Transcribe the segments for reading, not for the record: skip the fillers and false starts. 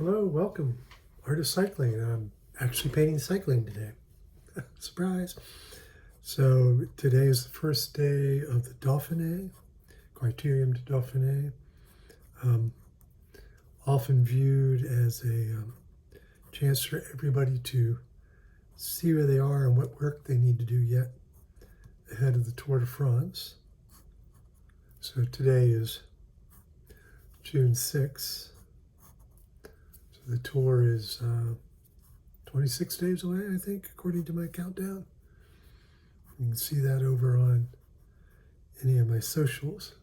Hello, welcome. Artist Cycling. I'm actually painting cycling today. Surprise. So today is the first day of the Dauphine, Criterium du Dauphine, often viewed as a chance for everybody to see where they are and what work they need to do yet ahead of the Tour de France. So today is June 6th. So the tour is 26 days away, I think, according to my countdown. You can see that over on any of my socials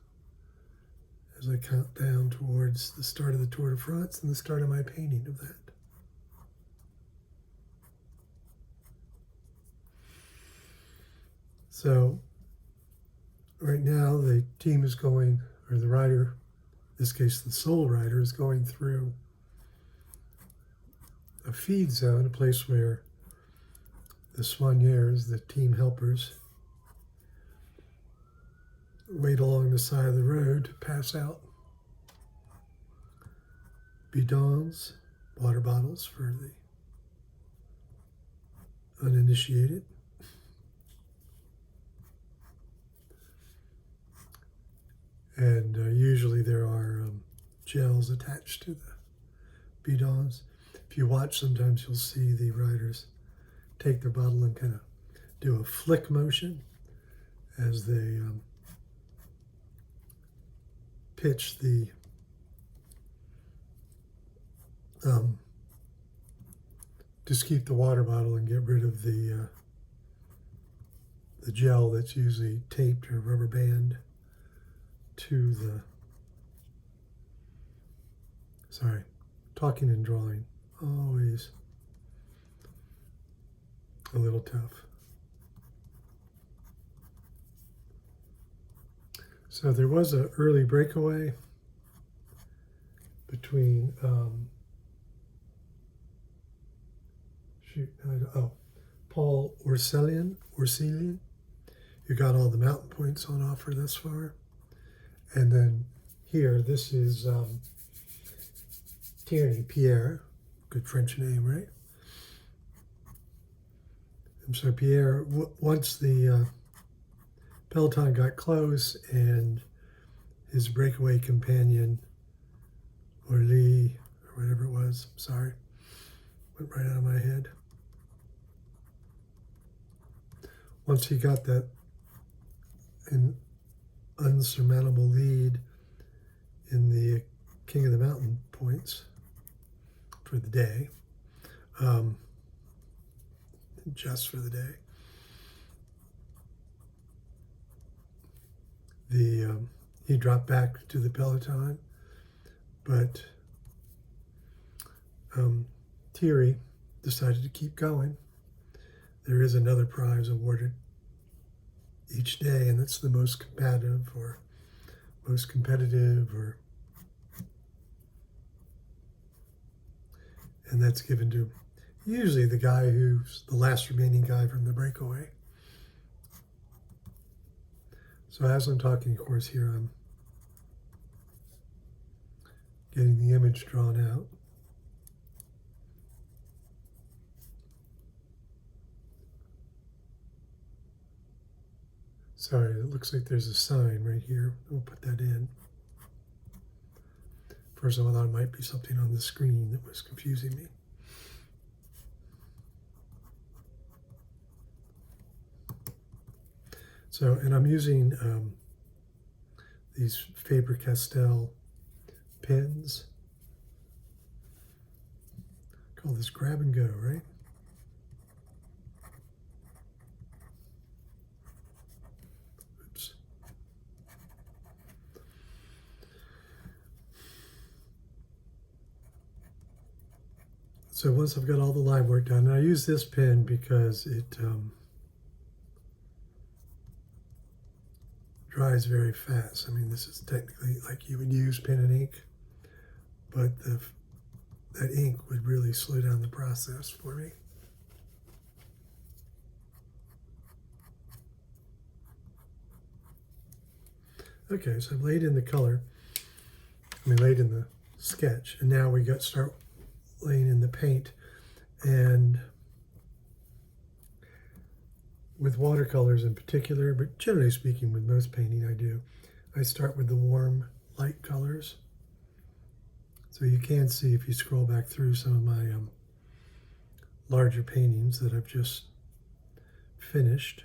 as I count down towards the start of the Tour de France and the start of my painting of that. So right now the team is going, or the rider, in this case the sole rider, is going through a feed zone, a place where the soigneurs, the team helpers, wait along the side of the road to pass out bidons, water bottles for the uninitiated. And usually there are gels attached to the bidons. If you watch, sometimes you'll see the riders take their bottle and kind of do a flick motion as they pitch the just keep the water bottle and get rid of the gel that's usually taped or rubber band to the, sorry, talking and drawing, always a little tough. So there was an early breakaway between, Paul Orcelian, who got all the mountain points on offer thus far. And then here, this is Tierney, Pierre, good French name, right? And so Pierre, once the peloton got close and his breakaway companion, Orly, or whatever it was, sorry, went right out of my head. Once he got that an unsurmountable lead in the King of the Mountain points for the day, just for the day, he dropped back to the peloton, but Thierry decided to keep going. There is another prize awarded each day, and it's the most competitive, and that's given to usually the guy who's the last remaining guy from the breakaway. So as I'm talking, of course, here I'm getting the image drawn out. Sorry, it looks like there's a sign right here. We'll put that in. First, I thought it might be something on the screen that was confusing me. So, and I'm using these Faber-Castell pens. Call this grab and go, right? Oops. So once I've got all the line work done, and I use this pen because it dries very fast. I mean, this is technically like you would use pen and ink, but that ink would really slow down the process for me. Okay, so I've laid in the color, laid in the sketch, and now we got start laying in the paint. And with watercolors in particular, but generally speaking with most painting I start with the warm light colors. So you can see if you scroll back through some of my larger paintings that I've just finished.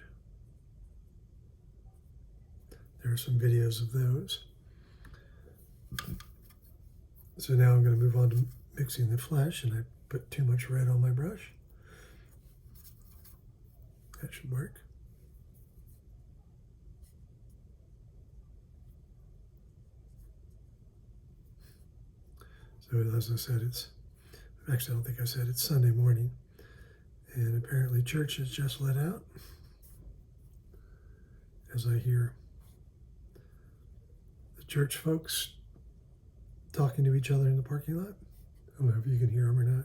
There are some videos of those. So now I'm going to move on to mixing the flesh, and I put too much red on my brush. That should work. So as I said, actually I don't think I said it's Sunday morning, and apparently church has just let out, as I hear the church folks talking to each other in the parking lot. I don't know if you can hear them or not.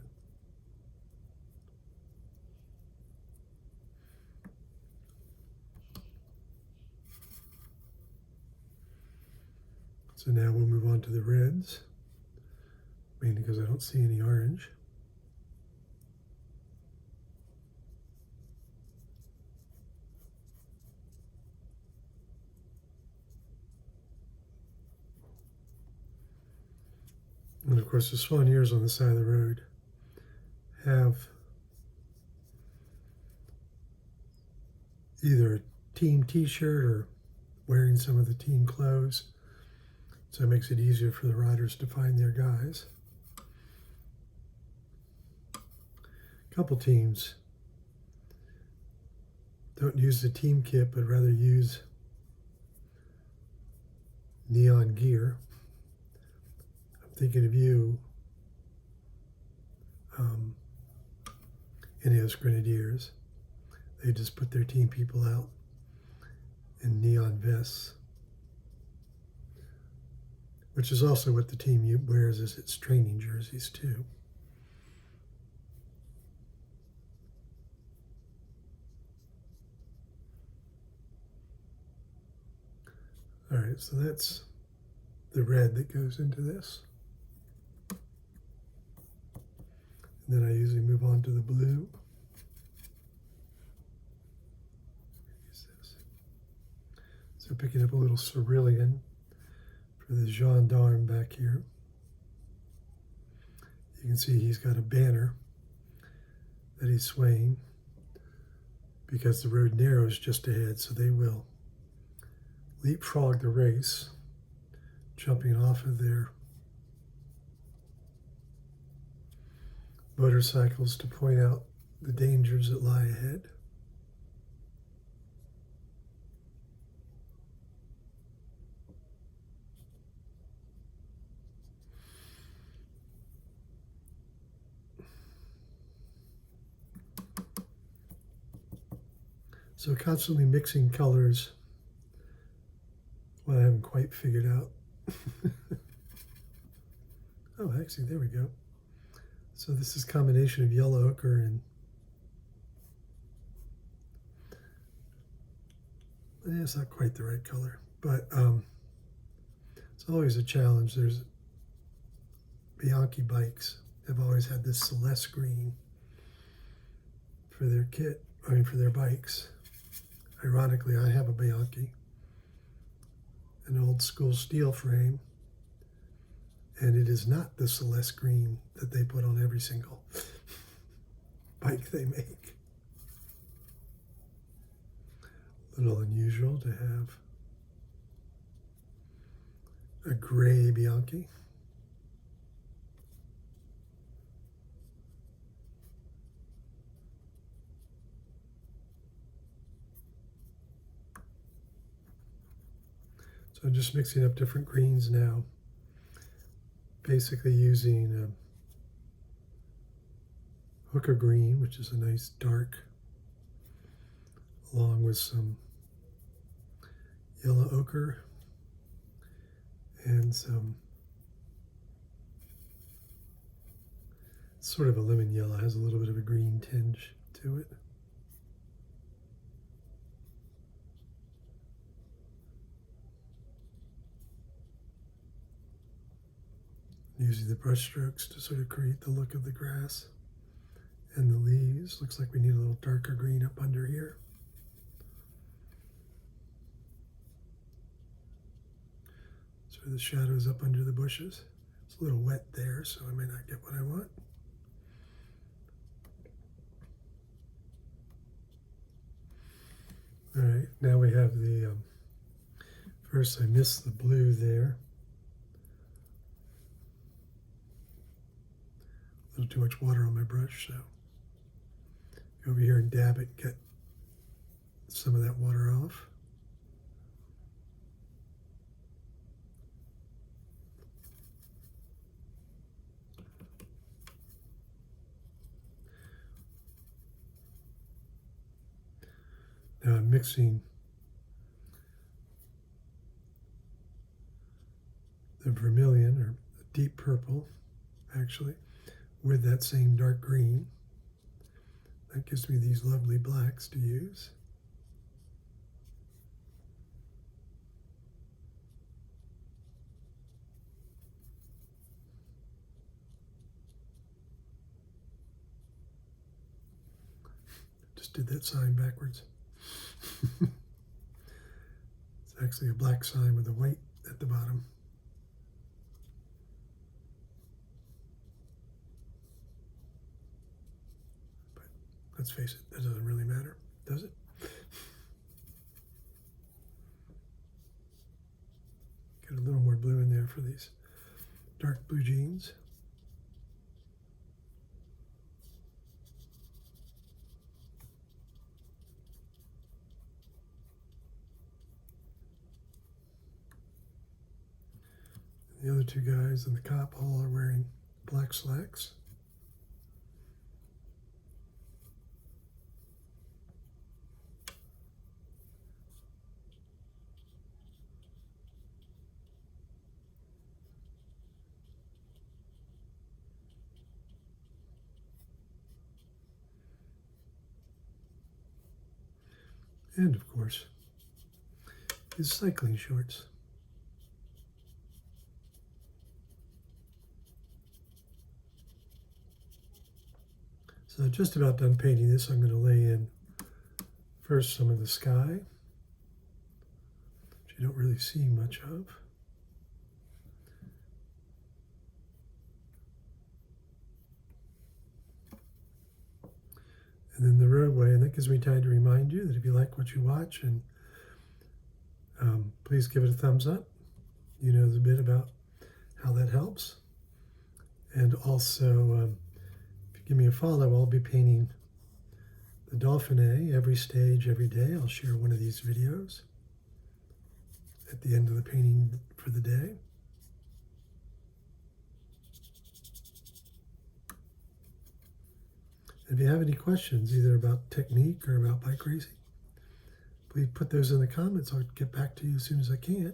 So now we'll move on to the reds, mainly because I don't see any orange. And of course the swan ears on the side of the road have either a team t-shirt or wearing some of the team clothes. So it makes it easier for the riders to find their guys. A couple teams don't use the team kit, but rather use neon gear. I'm thinking of you, Ineos Grenadiers. They just put their team people out in neon vests, which is also what the team wears as its training jerseys too. All right, so that's the red that goes into this. And then I usually move on to the blue. So picking up a little cerulean for the gendarme back here. You can see he's got a banner that he's swaying because the road narrows just ahead, so they will leapfrog the race, jumping off of their motorcycles to point out the dangers that lie ahead. So constantly mixing colors, what I haven't quite figured out. Oh, actually, there we go. So this is a combination of yellow ochre and it's not quite the right color, but it's always a challenge. There's Bianchi bikes have always had this Celeste green for their kit, for their bikes. Ironically, I have a Bianchi, an old school steel frame, and it is not the Celeste green that they put on every single bike they make. A little unusual to have a gray Bianchi. So I'm just mixing up different greens now, basically using hooker green, which is a nice dark, along with some yellow ochre and some sort of a lemon yellow, has a little bit of a green tinge to it. Using the brush strokes to sort of create the look of the grass and the leaves. Looks like we need a little darker green up under here. Sort of the shadows up under the bushes. It's a little wet there, so I may not get what I want. All right, now we have the, first I missed the blue there. A little too much water on my brush, so go over here and dab it, get some of that water off. Now I'm mixing the vermilion, or the deep purple, actually, with that same dark green. That gives me these lovely blacks to use. Just did that sign backwards. It's actually a black sign with a white at the bottom. But let's face it, that doesn't really matter, does it? Get a little more blue in there for these dark blue jeans. The other two guys and the cop all are wearing black slacks. And of course, his cycling shorts. So just about done painting this. I'm going to lay in first some of the sky, which you don't really see much of. And then the roadway, and that gives me time to remind you that if you like what you watch, and please give it a thumbs up. You know a bit about how that helps. And also, if you give me a follow, I'll be painting the Dauphine every stage, every day. I'll share one of these videos at the end of the painting for the day. If you have any questions, either about technique or about bike racing, please put those in the comments. I'll get back to you as soon as I can.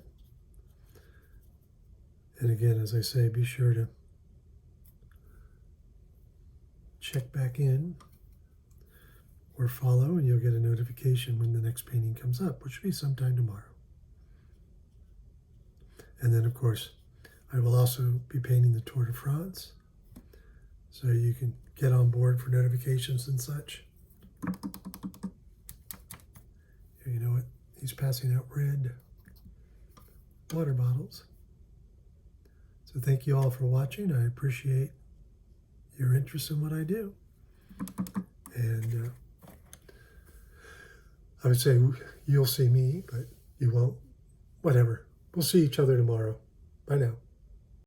And again, as I say, be sure to check back in or follow, and you'll get a notification when the next painting comes up, which will be sometime tomorrow. And then, of course, I will also be painting the Tour de France, so you can get on board for notifications and such. You know what? He's passing out red water bottles. So thank you all for watching. I appreciate your interest in what I do. And I would say you'll see me, but you won't. Whatever. We'll see each other tomorrow. Bye now.